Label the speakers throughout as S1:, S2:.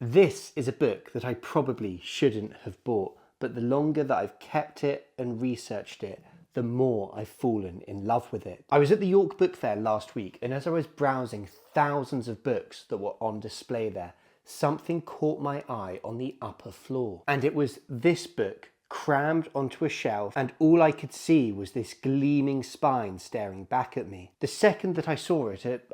S1: This is a book that I probably shouldn't have bought, but the longer that I've kept it and researched it, the more I've fallen in love with it. I was at the York Book Fair last week, and as I was browsing thousands of books that were on display there, something caught my eye on the upper floor. And it was this book, crammed onto a shelf, and all I could see was this gleaming spine staring back at me. The second that I saw it at,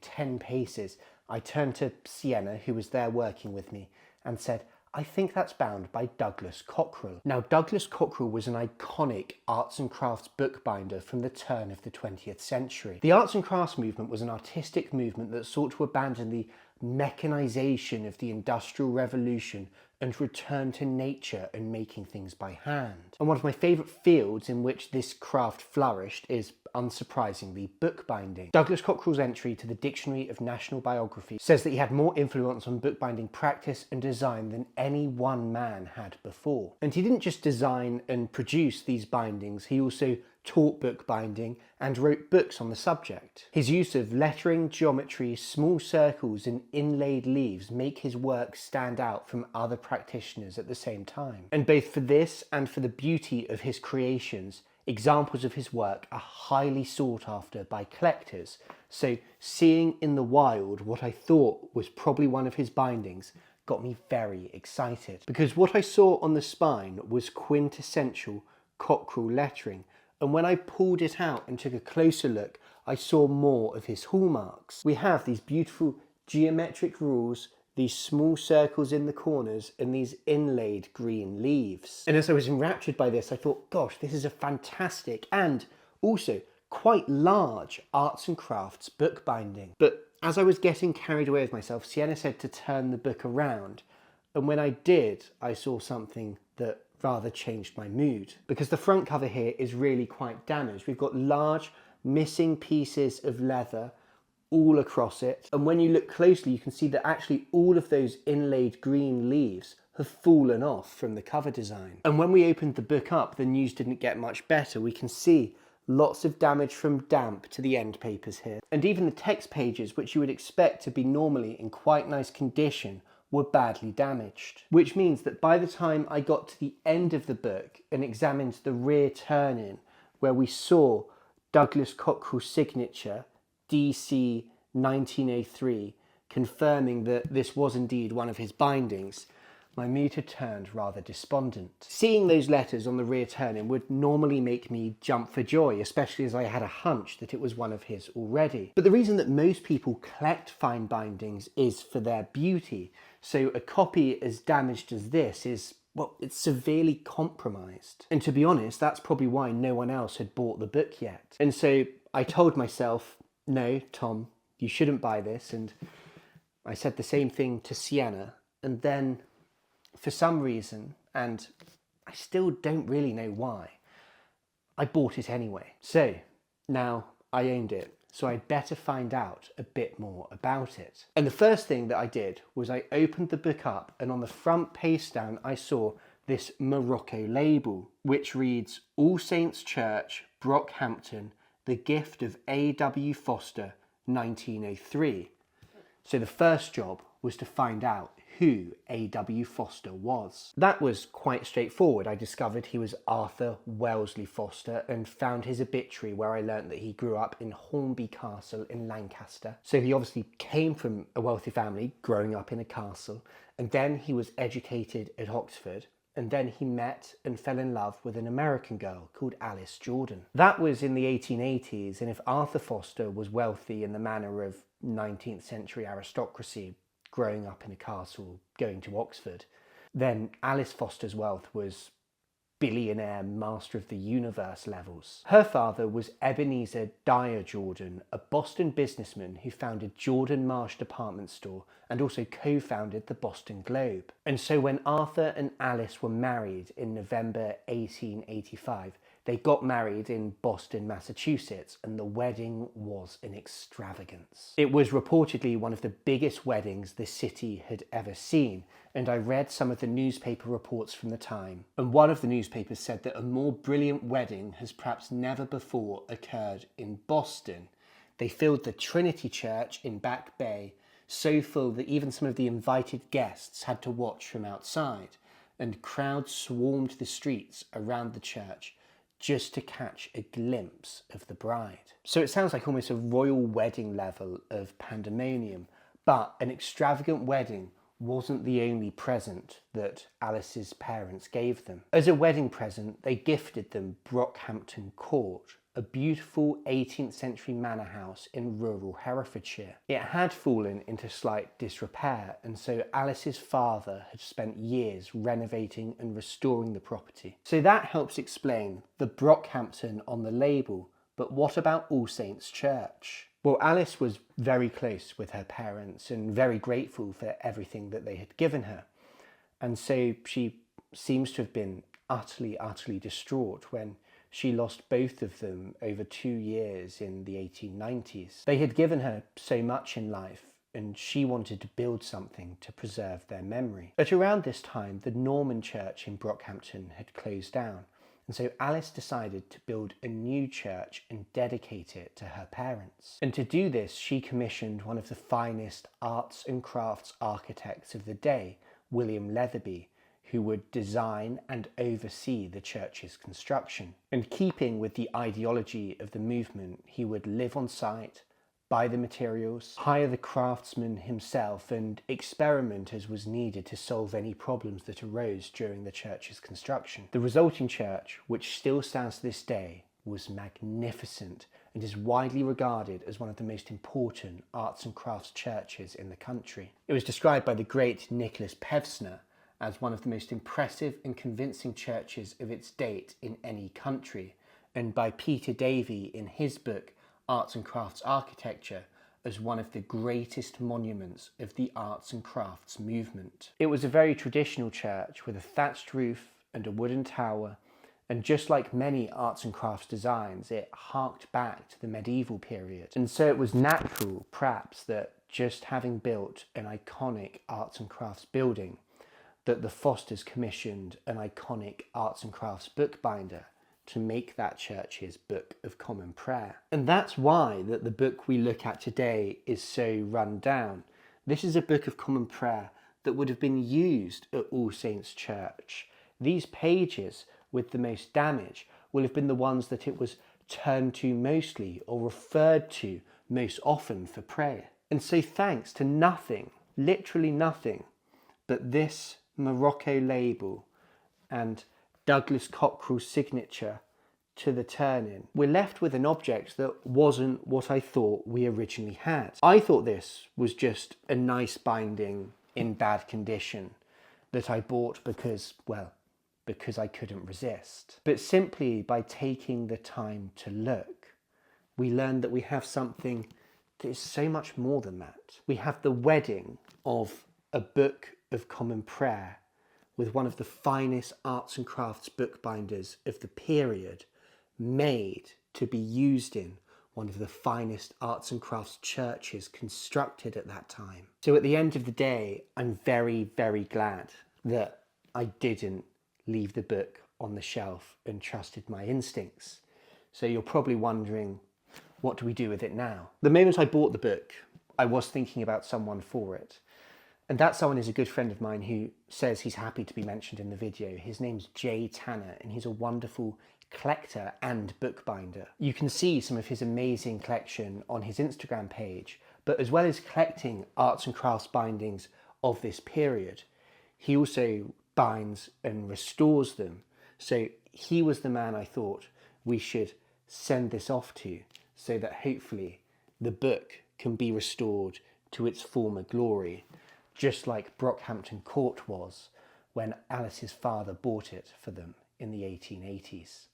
S1: 10 paces, I turned to Sienna, who was there working with me, and said, "I think that's bound by Douglas Cockrell." Now, Douglas Cockrell was an iconic arts and crafts bookbinder from the turn of the 20th century. The arts and crafts movement was an artistic movement that sought to abandon the mechanization of the Industrial Revolution and return to nature and making things by hand. And one of my favourite fields in which this craft flourished is, unsurprisingly, bookbinding. Douglas Cockrell's entry to the Dictionary of National Biography says that he had more influence on bookbinding practice and design than any one man had before. And he didn't just design and produce these bindings, he also taught bookbinding and wrote books on the subject. His use of lettering, geometry, small circles and inlaid leaves make his work stand out from other practitioners at the same time. And both for this and for the beauty of his creations, examples of his work are highly sought after by collectors. So seeing in the wild what I thought was probably one of his bindings got me very excited, because what I saw on the spine was quintessential Cockrell lettering. And when I pulled it out and took a closer look, I saw more of his hallmarks. We have these beautiful geometric rules, these small circles in the corners, and these inlaid green leaves. And as I was enraptured by this, I thought, gosh, this is a fantastic and also quite large arts and crafts bookbinding. But as I was getting carried away with myself, Sienna said to turn the book around. And when I did, I saw something that rather changed my mood, because the front cover here is really quite damaged. We've got large missing pieces of leather all across it, and when you look closely you can see that actually all of those inlaid green leaves have fallen off from the cover design. And when we opened the book up, the news didn't get much better. We can see lots of damage from damp to the end papers here, and even the text pages, which you would expect to be normally in quite nice condition, were badly damaged. Which means that by the time I got to the end of the book and examined the rear turn-in, where we saw Douglas Cockrell's signature, DC 1903, confirming that this was indeed one of his bindings, my mood had turned rather despondent. Seeing those letters on the rear turn-in would normally make me jump for joy, especially as I had a hunch that it was one of his already. But the reason that most people collect fine bindings is for their beauty. So a copy as damaged as this is, well, it's severely compromised. And to be honest, that's probably why no one else had bought the book yet. And so I told myself, no, Tom, you shouldn't buy this. And I said the same thing to Sienna. And then, for some reason, and I still don't really know why, I bought it anyway. So now I owned it, so I'd better find out a bit more about it. And the first thing that I did was I opened the book up, and on the front paste down I saw this Morocco label, which reads All Saints Church, Brockhampton, the gift of A.W. Foster, 1903. So the first job was to find out who A.W. Foster was. That was quite straightforward. I discovered he was Arthur Wellesley Foster and found his obituary, where I learnt that he grew up in Hornby Castle in Lancaster. So he obviously came from a wealthy family, growing up in a castle, and then he was educated at Oxford, and then he met and fell in love with an American girl called Alice Jordan. That was in the 1880s, and if Arthur Foster was wealthy in the manner of 19th century aristocracy, growing up in a castle, going to Oxford, then Alice Foster's wealth was billionaire, master of the universe levels. Her father was Ebenezer Dyer Jordan, a Boston businessman who founded Jordan Marsh Department Store and also co-founded the Boston Globe. And so when Arthur and Alice were married in November 1885, they got married in Boston, Massachusetts, and the wedding was an extravagance. It was reportedly one of the biggest weddings the city had ever seen, and I read some of the newspaper reports from the time. And one of the newspapers said that a more brilliant wedding has perhaps never before occurred in Boston. They filled the Trinity Church in Back Bay, so full that even some of the invited guests had to watch from outside, and crowds swarmed the streets around the church just to catch a glimpse of the bride. So it sounds like almost a royal wedding level of pandemonium, but an extravagant wedding wasn't the only present that Alice's parents gave them. As a wedding present, they gifted them Brockhampton Court, a beautiful 18th century manor house in rural Herefordshire. It had fallen into slight disrepair, and so Alice's father had spent years renovating and restoring the property. So that helps explain the Brockhampton on the label, but what about All Saints Church? Well, Alice was very close with her parents and very grateful for everything that they had given her. And so she seems to have been utterly distraught when she lost both of them over 2 years in the 1890s. They had given her so much in life, and she wanted to build something to preserve their memory. At around this time, the Norman church in Brockhampton had closed down, and so Alice decided to build a new church and dedicate it to her parents. And to do this, she commissioned one of the finest arts and crafts architects of the day, William Leatherby, who would design and oversee the church's construction. And keeping with the ideology of the movement, he would live on site, buy the materials, hire the craftsman himself, and experiment as was needed to solve any problems that arose during the church's construction. The resulting church, which still stands to this day, was magnificent and is widely regarded as one of the most important arts and crafts churches in the country. It was described by the great Nicholas Pevsner as one of the most impressive and convincing churches of its date in any country, and by Peter Davey in his book Arts and Crafts Architecture as one of the greatest monuments of the arts and crafts movement. It was a very traditional church with a thatched roof and a wooden tower, and just like many arts and crafts designs, it harked back to the medieval period. And so it was natural, perhaps, that just having built an iconic arts and crafts building, that the Fosters commissioned an iconic arts and crafts bookbinder to make that church's Book of Common Prayer. And that's why that the book we look at today is so run down. This is a Book of Common Prayer that would have been used at All Saints Church. These pages with the most damage will have been the ones that it was turned to mostly or referred to most often for prayer. And so thanks to nothing, literally nothing, but this Morocco label and Douglas Cockrell's signature to the turn-in, we're left with an object that wasn't what I thought we originally had. I thought this was just a nice binding in bad condition that I bought because I couldn't resist. But simply by taking the time to look, we learned that we have something that is so much more than that. We have the wedding of a Book of Common Prayer with one of the finest arts and crafts bookbinders of the period, made to be used in one of the finest arts and crafts churches constructed at that time. So at the end of the day, I'm very glad that I didn't leave the book on the shelf and trusted my instincts. So you're probably wondering, what do we do with it now? The moment I bought the book, I was thinking about someone for it. And that someone is a good friend of mine who says he's happy to be mentioned in the video. His name's Jay Tanner, and he's a wonderful collector and bookbinder. You can see some of his amazing collection on his Instagram page, but as well as collecting arts and crafts bindings of this period, he also binds and restores them. So he was the man I thought we should send this off to, so that hopefully the book can be restored to its former glory, just like Brockhampton Court was when Alice's father bought it for them in the 1880s.